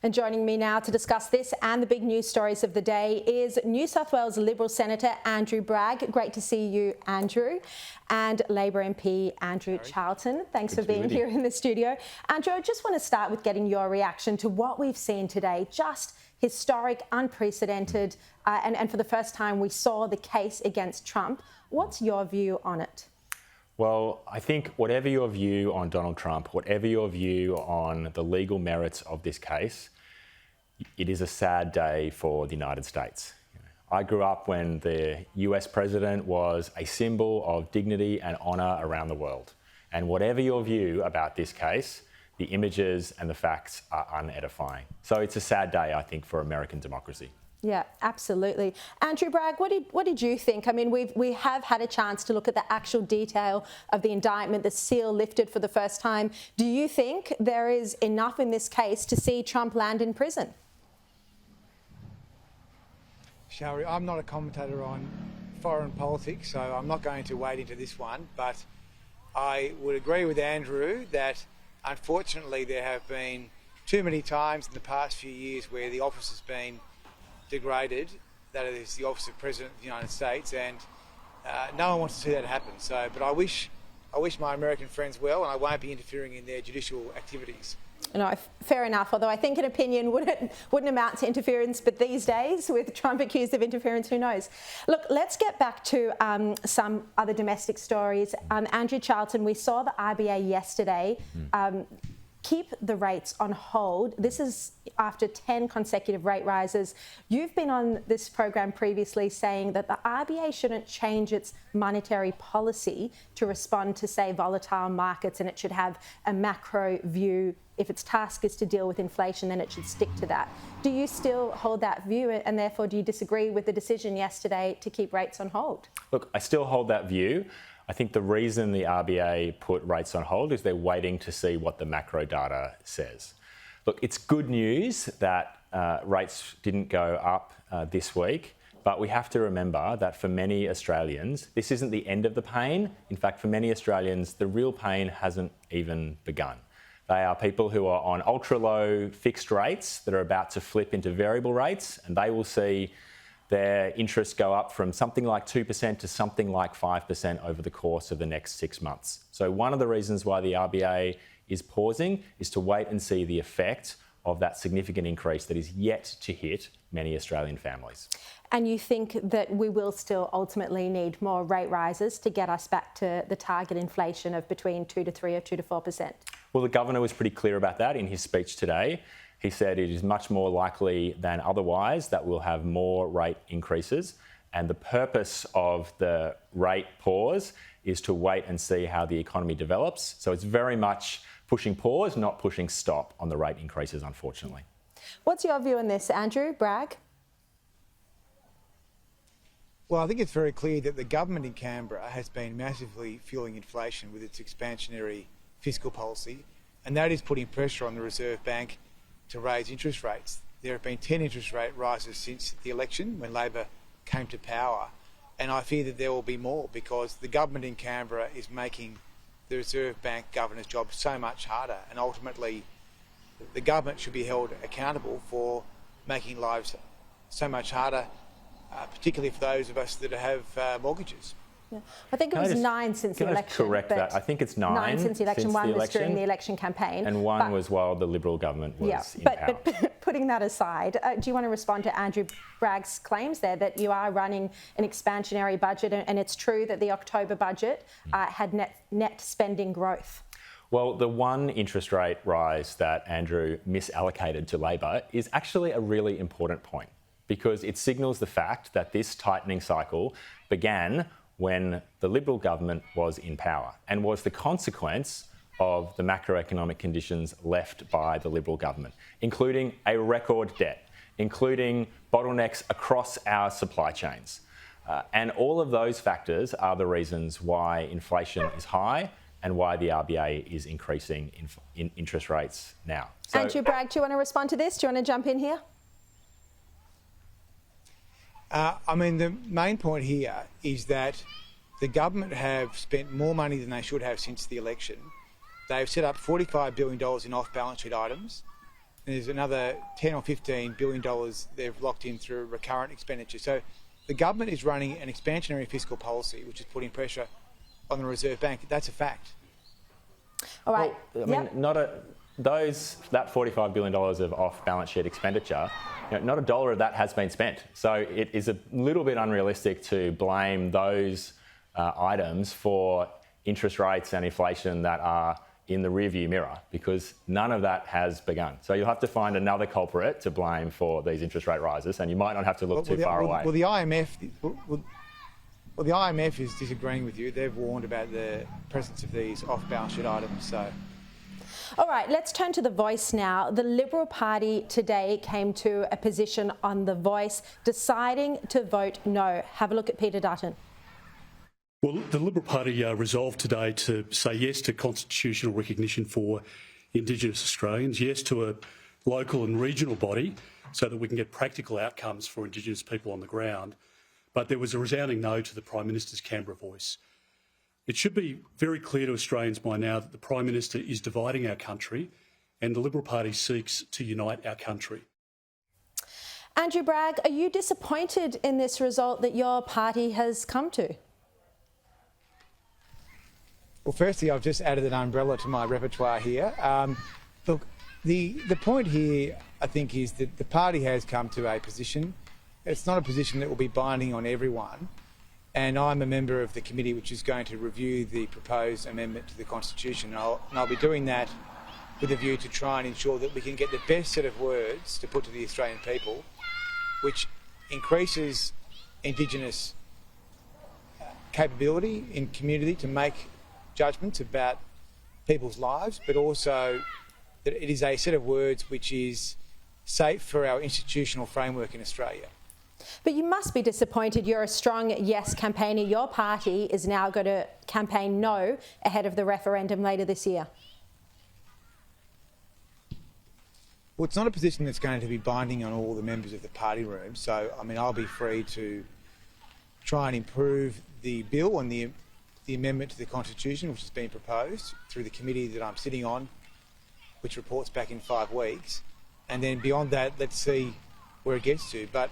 And joining me now to discuss this and the big news stories of the day is New South Wales Liberal Senator Andrew Bragg. Great to see you, Andrew. And Labor MP Andrew Charlton. Thanks for being here in the studio. Andrew, I just want to start with getting your reaction to what we've seen today. Just historic, unprecedented, and for the first time we saw the case against Trump. What's your view on it? Well, I think whatever your view on Donald Trump, whatever your view on the legal merits of this case, it is a sad day for the United States. I grew up when the US president was a symbol of dignity and honour around the world. And whatever your view about this case, the images and the facts are unedifying. So it's a sad day, I think, for American democracy. Yeah, absolutely. Andrew Bragg, what did you think? I mean, we have had a chance to look at the actual detail of the indictment, the seal lifted for the first time. Do you think there is enough in this case to see Trump land in prison? Sharri, I'm not a commentator on foreign politics, so I'm not going to wade into this one, but I would agree with Andrew that unfortunately there have been too many times in the past few years where the office has been degraded, that is the office of President of the United States, and no one wants to see that happen. So, but I wish my American friends well, and I won't be interfering in their judicial activities. No, fair enough. Although I think an opinion wouldn't amount to interference, but these days, with Trump accused of interference, who knows? Look, let's get back to some other domestic stories. Andrew Charlton, we saw the RBA yesterday keep the rates on hold. This is after 10 consecutive rate rises. You've been on this program previously saying that the RBA shouldn't change its monetary policy to respond to, say, volatile markets, and it should have a macro view. If its task is to deal with inflation, then it should stick to that. Do you still hold that view, and therefore do you disagree with the decision yesterday to keep rates on hold? Look, I still hold that view. I think the reason the RBA put rates on hold is they're waiting to see what the macro data says. Look, it's good news that rates didn't go up this week, but we have to remember that for many Australians, this isn't the end of the pain. In fact, for many Australians, the real pain hasn't even begun. They are people who are on ultra-low fixed rates that are about to flip into variable rates, and they will see their interest go up from something like 2% to something like 5% over the course of the next 6 months. So one of the reasons why the RBA is pausing is to wait and see the effect of that significant increase that is yet to hit many Australian families. And you think that we will still ultimately need more rate rises to get us back to the target inflation of between 2 to 3 or 2 to 4%? Well, the Governor was pretty clear about that in his speech today. He said it is much more likely than otherwise that we'll have more rate increases. And the purpose of the rate pause is to wait and see how the economy develops. So it's very much pushing pause, not pushing stop on the rate increases, unfortunately. What's your view on this, Andrew Bragg? Well, I think it's very clear that the government in Canberra has been massively fueling inflation with its expansionary fiscal policy, and that is putting pressure on the Reserve Bank to raise interest rates. There have been 10 interest rate rises since the election when Labor came to power, and I fear that there will be more because the government in Canberra is making the Reserve Bank governor's job so much harder, and ultimately the government should be held accountable for making lives so much harder, particularly for those of us that have mortgages. Yeah. I think it was 9 since the election. Can I correct that? I think it's 9 since the election. One was during the election campaign. And one was while the Liberal government was in power. But putting that aside, do you want to respond to Andrew Bragg's claims there that you are running an expansionary budget, and it's true that the October budget had net spending growth? Well, the one interest rate rise that Andrew misallocated to Labor is actually a really important point because it signals the fact that this tightening cycle began when the Liberal government was in power and was the consequence of the macroeconomic conditions left by the Liberal government, including a record debt, including bottlenecks across our supply chains. And all of those factors are the reasons why inflation is high and why the RBA is increasing interest rates now. So, Andrew Bragg, do you want to respond to this? Do you want to jump in here? I mean, the main point here is that the government have spent more money than they should have since the election. They've set up $45 billion in off-balance sheet items. and there's another $10 or $15 billion they've locked in through recurrent expenditure. So the government is running an expansionary fiscal policy, which is putting pressure on the Reserve Bank. That's a fact. All right. Well, I mean, that $45 billion of off-balance sheet expenditure, not a dollar of that has been spent. So it is a little bit unrealistic to blame those items for interest rates and inflation that are in the rearview mirror, because none of that has begun. So you'll have to find another culprit to blame for these interest rate rises, and you might not have to look too far away. Well, the IMF is disagreeing with you. They've warned about the presence of these off-balance sheet items. So. All right, let's turn to The Voice now. The Liberal Party today came to a position on The Voice, deciding to vote no. Have a look at Peter Dutton. Well, the Liberal Party resolved today to say yes to constitutional recognition for Indigenous Australians, yes to a local and regional body so that we can get practical outcomes for Indigenous people on the ground. But there was a resounding no to the Prime Minister's Canberra Voice. It should be very clear to Australians by now that the Prime Minister is dividing our country, and the Liberal Party seeks to unite our country. Andrew Bragg, are you disappointed in this result that your party has come to? Well, firstly, I've just added an umbrella to my repertoire here. Look, the point here, I think, is that the party has come to a position. It's not a position that will be binding on everyone. And I'm a member of the committee which is going to review the proposed amendment to the Constitution. And I'll be doing that with a view to try and ensure that we can get the best set of words to put to the Australian people, which increases Indigenous capability in community to make judgments about people's lives, but also that it is a set of words which is safe for our institutional framework in Australia. But you must be disappointed. You're a strong yes campaigner. Your party is now going to campaign no ahead of the referendum later this year. Well, it's not a position that's going to be binding on all the members of the party room. So, I mean, I'll be free to try and improve the bill and the amendment to the Constitution, which has been proposed through the committee that I'm sitting on, which reports back in 5 weeks. And then beyond that, let's see where it gets to. But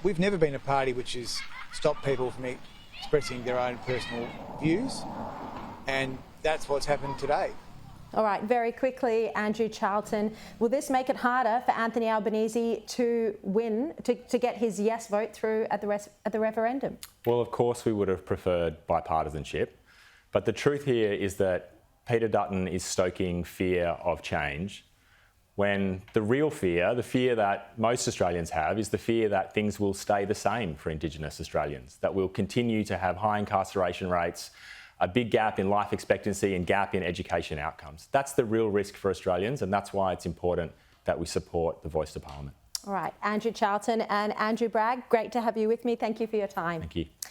we've never been a party which has stopped people from expressing their own personal views, and that's what's happened today. All right, very quickly, Andrew Charlton, will this make it harder for Anthony Albanese to win, to get his yes vote through at the referendum? Well, of course we would have preferred bipartisanship, but the truth here is that Peter Dutton is stoking fear of change, when the real fear, the fear that most Australians have, is the fear that things will stay the same for Indigenous Australians, that we'll continue to have high incarceration rates, a big gap in life expectancy and gap in education outcomes. That's the real risk for Australians, and that's why it's important that we support the Voice to Parliament. All right, Andrew Charlton and Andrew Bragg, great to have you with me. Thank you for your time. Thank you.